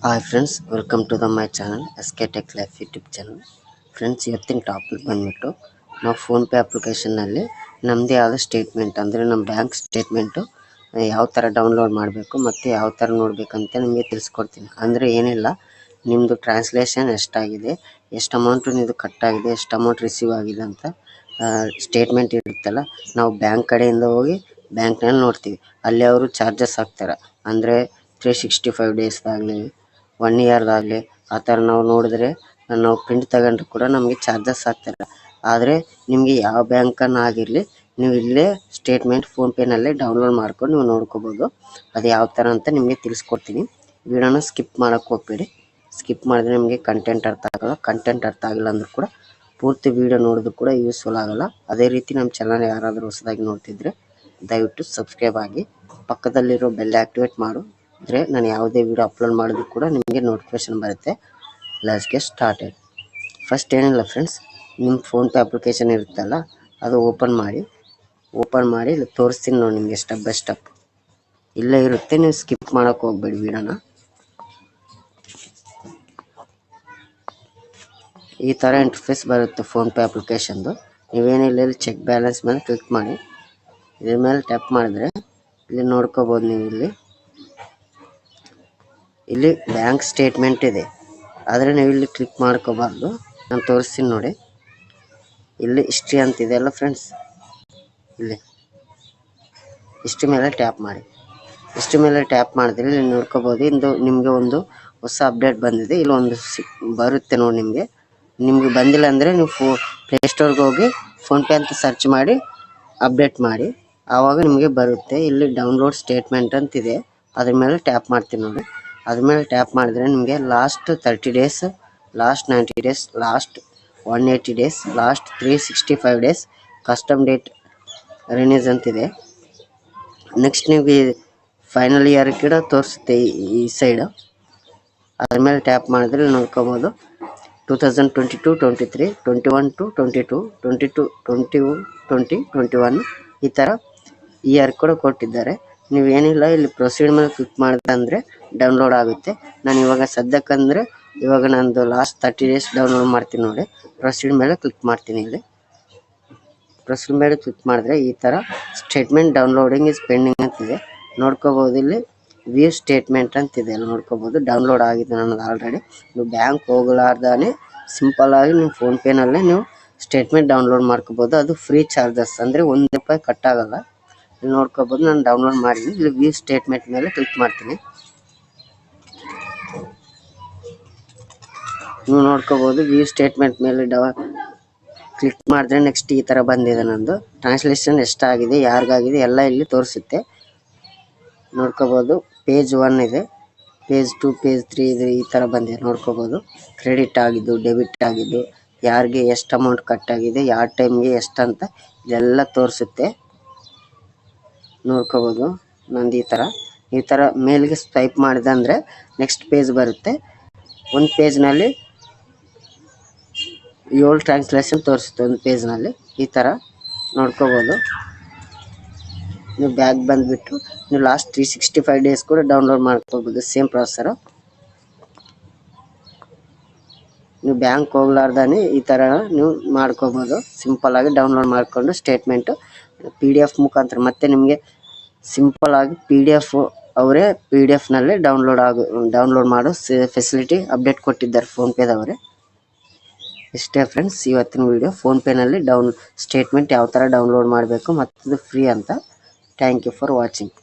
Hi friends, welcome to the my channel SK Tech Life YouTube channel. Friends, ಇವತ್ತಿನ topic ಬಂದುಬಿಟ್ಟು ನಾವು PhonePe ಅಪ್ಲಿಕೇಶನ್ನಲ್ಲಿ ನಮ್ಮದೇ ಆದ ಸ್ಟೇಟ್ಮೆಂಟ್ ಅಂದರೆ ನಮ್ಮ ಬ್ಯಾಂಕ್ ಸ್ಟೇಟ್ಮೆಂಟು ಯಾವ ಥರ ಡೌನ್ಲೋಡ್ ಮಾಡಬೇಕು ಮತ್ತು ಯಾವ ಥರ ನೋಡಬೇಕಂತ ನಿಮಗೆ ತಿಳಿಸ್ಕೊಡ್ತೀನಿ. ಅಂದರೆ ಏನಿಲ್ಲ, ನಿಮ್ಮದು ಟ್ರಾನ್ಸ್ಲೇಷನ್ ಎಷ್ಟಾಗಿದೆ, ಎಷ್ಟು ಅಮೌಂಟು ನಿಮ್ಮದು ಕಟ್ಟಾಗಿದೆ, ಎಷ್ಟು ಅಮೌಂಟ್ ರಿಸೀವ್ ಆಗಿದೆ ಅಂತ ಸ್ಟೇಟ್ಮೆಂಟ್ ಇರುತ್ತಲ್ಲ, ನಾವು ಬ್ಯಾಂಕ್ ಕಡೆಯಿಂದ ಹೋಗಿ ಬ್ಯಾಂಕ್ನಲ್ಲಿ ನೋಡ್ತೀವಿ. ಅಲ್ಲಿ ಅವರು ಚಾರ್ಜಸ್ ಹಾಕ್ತಾರೆ. ಅಂದರೆ 365 ಡೇಸ್ದಾಗಲಿ 1 ಇಯರ್ದಾಗಲಿ ಆ ಥರ ನಾವು ನೋಡಿದ್ರೆ, ನಾವು ಪ್ರಿಂಟ್ ತಗೊಂಡ್ರು ಕೂಡ ನಮಗೆ ಚಾರ್ಜಸ್ ಹಾಕ್ತಾರೆ. ಆದರೆ ನಿಮಗೆ ಯಾವ ಬ್ಯಾಂಕನ್ನಾಗಿರಲಿ, ನೀವು ಇಲ್ಲೇ ಸ್ಟೇಟ್ಮೆಂಟ್ ಫೋನ್ಪೇನಲ್ಲೇ ಡೌನ್ಲೋಡ್ ಮಾಡ್ಕೊಂಡು ನೀವು ನೋಡ್ಕೋಬೋದು. ಅದು ಯಾವ ಥರ ಅಂತ ನಿಮಗೆ ತಿಳಿಸ್ಕೊಡ್ತೀನಿ. ವಿಡಿಯೋನ ಸ್ಕಿಪ್ ಮಾಡೋಕ್ಕೆ ಹೋಗ್ಬೇಡಿ. ಸ್ಕಿಪ್ ಮಾಡಿದ್ರೆ ನಿಮಗೆ ಕಂಟೆಂಟ್ ಅರ್ಥ ಆಗೋಲ್ಲ. ಕಂಟೆಂಟ್ ಅರ್ಥ ಆಗಿಲ್ಲ ಅಂದರೂ ಕೂಡ ಪೂರ್ತಿ ವಿಡಿಯೋ ನೋಡೋದು ಕೂಡ ಯೂಸ್ಫುಲ್ ಆಗೋಲ್ಲ. ಅದೇ ರೀತಿ ನಮ್ಮ ಚಾನಲ್ ಯಾರಾದರೂ ಹೊಸದಾಗಿ ನೋಡ್ತಿದ್ರೆ ದಯವಿಟ್ಟು ಸಬ್ಸ್ಕ್ರೈಬ್ ಆಗಿ, ಪಕ್ಕದಲ್ಲಿರೋ ಬೆಲ್ ಆ್ಯಕ್ಟಿವೇಟ್ ಮಾಡಿದ್ರೆ ನಾನು ಯಾವುದೇ ವಿಡಿಯೋ ಅಪ್ಲೋಡ್ ಮಾಡಿದ್ರು ಕೂಡ ನಿಮಗೆ ನೋಟಿಫಿಕೇಶನ್ ಬರುತ್ತೆ. Let's get started. ಫಸ್ಟ್ ಏನಿಲ್ಲ ಫ್ರೆಂಡ್ಸ್, ನಿಮ್ಮ ಫೋನ್ಪೇ ಅಪ್ಲಿಕೇಶನ್ ಇರುತ್ತಲ್ಲ, ಅದು ಓಪನ್ ಮಾಡಿ ಇಲ್ಲಿ ತೋರಿಸ್ತೀನಿ ನೋಡಿ ನಿಮಗೆ ಸ್ಟೆಪ್ ಬೈ ಸ್ಟೆಪ್. ಇಲ್ಲೇ ಇರುತ್ತೆ, ನೀವು ಸ್ಕಿಪ್ ಮಾಡೋಕ್ಕೆ ಹೋಗ್ಬೇಡಿ ವಿಡಿಯೋನ. ಈ ಥರ ಇಂಟರ್ಫೇಸ್ ಬರುತ್ತೆ ಫೋನ್ಪೇ ಅಪ್ಲಿಕೇಶನ್ದು. ನೀವೇನಿಲ್ಲ, ಇಲ್ಲಿ ಚೆಕ್ ಬ್ಯಾಲೆನ್ಸ್ ಮೇಲೆ ಕ್ಲಿಕ್ ಮಾಡಿ, ಇದ್ರ ಮೇಲೆ ಟ್ಯಾಪ್ ಮಾಡಿದ್ರೆ ಇಲ್ಲಿ ನೋಡ್ಕೋಬೋದು. ನೀವು ಇಲ್ಲಿ ಬ್ಯಾಂಕ್ ಸ್ಟೇಟ್ಮೆಂಟ್ ಇದೆ, ಆದರೆ ನೀವು ಇಲ್ಲಿ ಕ್ಲಿಕ್ ಮಾಡ್ಕೋಬಾರ್ದು. ನಾನು ತೋರಿಸ್ತೀನಿ ನೋಡಿ. ಇಲ್ಲಿ ಹಿಸ್ಟ್ರಿ ಅಂತಿದೆ ಅಲ್ಲ ಫ್ರೆಂಡ್ಸ್, ಇಲ್ಲಿ ಹಿಸ್ಟ್ರಿ ಮೇಲೆ ಟ್ಯಾಪ್ ಮಾಡಿ. ಹಿಸ್ಟ್ರಿ ಮೇಲೆ ಟ್ಯಾಪ್ ಮಾಡಿದ್ರೆ ಇಲ್ಲಿ ನೋಡ್ಕೋಬೋದು. ಇಂದು ನಿಮಗೆ ಒಂದು ಹೊಸ ಅಪ್ಡೇಟ್ ಬಂದಿದೆ. ಇಲ್ಲಿ ಒಂದು ಬರುತ್ತೆ ನೋಡಿ. ನಿಮಗೆ ಬಂದಿಲ್ಲ ಅಂದರೆ ನೀವು ಪ್ಲೇಸ್ಟೋರ್ಗೆ ಹೋಗಿ ಫೋನ್ಪೇ ಅಂತ ಸರ್ಚ್ ಮಾಡಿ ಅಪ್ಡೇಟ್ ಮಾಡಿ, ಆವಾಗ ನಿಮಗೆ ಬರುತ್ತೆ. ಇಲ್ಲಿ ಡೌನ್ಲೋಡ್ ಸ್ಟೇಟ್ಮೆಂಟ್ ಅಂತಿದೆ, ಅದ್ರ ಮೇಲೆ ಟ್ಯಾಪ್ ಮಾಡ್ತೀನಿ ನೋಡಿ. ಅದ್ರ ಮೇಲೆ ಟ್ಯಾಪ್ ಮಾಡಿದ್ರೆ ನಿಮಗೆ last 30 days, last 90 days, last 180 days, last 365 days, custom date range ಅಂತಿದೆ. ನೆಕ್ಸ್ಟ್ ನಿಮಗೆ ಫೈನಲ್ ಇಯರ್ ಕೂಡ ತೋರಿಸುತ್ತೆ ಈ ಸೈಡು. ಅದ್ರ ಮೇಲೆ ಟ್ಯಾಪ್ ಮಾಡಿದ್ರೆ ನೋಡ್ಕೋಬೋದು. 2022, 23, 21 to 22, 22, 20, 21 ಈ ಥರ ಇಯರ್ ಕೂಡ ಕೊಟ್ಟಿದ್ದಾರೆ. ನೀವೇನಿಲ್ಲ, ಇಲ್ಲಿ ಪ್ರೊಸೀಡ್ ಮೇಲೆ ಕ್ಲಿಕ್ ಮಾಡಿದ್ರೆ ಅಂದರೆ ಡೌನ್ಲೋಡ್ ಆಗುತ್ತೆ. ನಾನು ಇವಾಗ ಸದ್ಯಕ್ಕಂದರೆ ಇವಾಗ ನಂದು ಲಾಸ್ಟ್ 30 ಡೇಸ್ ಡೌನ್ಲೋಡ್ ಮಾಡ್ತೀನಿ ನೋಡಿ. ಪ್ರೊಸೀಡ್ ಮೇಲೆ ಕ್ಲಿಕ್ ಮಾಡ್ತೀನಿ. ಇಲ್ಲಿ ಪ್ರೊಸೀಡ್ ಮೇಲೆ ಕ್ಲಿಕ್ ಮಾಡಿದ್ರೆ ಈ ಥರ ಸ್ಟೇಟ್ಮೆಂಟ್ ಡೌನ್ಲೋಡಿಂಗ್ ಇಸ್ ಪೆಂಡಿಂಗ್ ಅಂತಿದೆ, ನೋಡ್ಕೋಬೋದು. ಇಲ್ಲಿ ವ್ಯೂ ಸ್ಟೇಟ್ಮೆಂಟ್ ಅಂತಿದೆ, ಅಲ್ಲಿ ನೋಡ್ಕೋಬೋದು. ಡೌನ್ಲೋಡ್ ಆಗಿದೆ ನನ್ನದು ಆಲ್ರೆಡಿ. ನೀವು ಬ್ಯಾಂಕ್ ಹೋಗಲಾರ್ದೇ ಸಿಂಪಲ್ಲಾಗಿ ನೀವು ಫೋನ್ಪೇನಲ್ಲೇ ನೀವು ಸ್ಟೇಟ್ಮೆಂಟ್ ಡೌನ್ಲೋಡ್ ಮಾಡ್ಕೋಬೋದು. ಅದು ಫ್ರೀ ಚಾರ್ಜಸ್, ಅಂದರೆ ₹1 ಕಟ್ಟಾಗಲ್ಲ. ಇಲ್ಲಿ ನೋಡ್ಕೋಬೋದು, ನಾನು ಡೌನ್ಲೋಡ್ ಮಾಡಿದ್ದೀನಿ. ಇಲ್ಲಿ ವ್ಯೂ ಸ್ಟೇಟ್ಮೆಂಟ್ ಮೇಲೆ ಕ್ಲಿಕ್ ಮಾಡ್ತೀನಿ. ನೀವು ನೋಡ್ಕೋಬೋದು, ವ್ಯೂ ಸ್ಟೇಟ್ಮೆಂಟ್ ಮೇಲೆ ಕ್ಲಿಕ್ ಮಾಡಿದ್ರೆ ನೆಕ್ಸ್ಟ್ ಈ ಥರ ಬಂದಿದೆ. ನಂದು ಟ್ರಾನ್ಸ್ಲೇಷನ್ ಎಷ್ಟಾಗಿದೆ, ಯಾರಿಗಾಗಿದೆ ಎಲ್ಲ ಇಲ್ಲಿ ತೋರಿಸುತ್ತೆ. ನೋಡ್ಕೋಬೋದು. ಪೇಜ್ 1 ಇದೆ, ಪೇಜ್ 2, ಪೇಜ್ 3 ಇದೆ. ಈ ಥರ ಬಂದಿದೆ ನೋಡ್ಕೋಬೋದು. ಕ್ರೆಡಿಟ್ ಆಗಿದ್ದು, ಡೆಬಿಟ್ ಆಗಿದ್ದು, ಯಾರಿಗೆ ಎಷ್ಟು ಅಮೌಂಟ್ ಕಟ್ಟಾಗಿದೆ, ಯಾವ ಟೈಮ್ಗೆ ಎಷ್ಟಂತ ಇದೆಲ್ಲ ತೋರಿಸುತ್ತೆ. ನೋಡ್ಕೋಬೋದು. ನಂದು ಈ ಥರ ಮೇಲ್ಗೆ ಸ್ವೈಪ್ ಮಾಡಿದೆ ಅಂದರೆ ನೆಕ್ಸ್ಟ್ ಪೇಜ್ ಬರುತ್ತೆ. ಒಂದು ಪೇಜ್ನಲ್ಲಿ 7 ಟ್ರಾನ್ಸ್ಲೇಷನ್ ತೋರಿಸುತ್ತೆ ಒಂದು ಪೇಜ್ನಲ್ಲಿ. ಈ ಥರ ನೋಡ್ಕೋಬೋದು. ನೀವು ಬ್ಯಾಗ್ ಬಂದುಬಿಟ್ಟು ನೀವು ಲಾಸ್ಟ್ 365 ಡೇಸ್ ಕೂಡ ಡೌನ್ಲೋಡ್ ಮಾಡ್ಕೋಬೋದು. Same processor. ನೀವು ಬ್ಯಾಂಕ್ ಹೋಗ್ಲಾರ್ದೇ ಈ ಥರ ನೀವು ಮಾಡ್ಕೋಬೋದು. ಸಿಂಪಲ್ಲಾಗಿ ಡೌನ್ಲೋಡ್ ಮಾಡಿಕೊಂಡು ಸ್ಟೇಟ್ಮೆಂಟು PDF ಮುಖಾಂತರ ಮತ್ತೆ ನಿಮಗೆ ಸಿಂಪಲ್ಲಾಗಿ PDF ಅವರೇ PDF-ನಲ್ಲೇ ಡೌನ್ಲೋಡ್ ಮಾಡೋ ಫೆಸಿಲಿಟಿ ಅಪ್ಡೇಟ್ ಕೊಟ್ಟಿದ್ದಾರೆ ಫೋನ್ಪೇದವರೇ. ಇಷ್ಟೇ ಫ್ರೆಂಡ್ಸ್ ಇವತ್ತಿನ ವಿಡಿಯೋ. ಫೋನ್ಪೇನಲ್ಲಿ ಸ್ಟೇಟ್ಮೆಂಟ್ ಯಾವ ಥರ ಡೌನ್ಲೋಡ್ ಮಾಡಬೇಕು ಮತ್ತು ಫ್ರೀ ಅಂತ. Thank you for watching.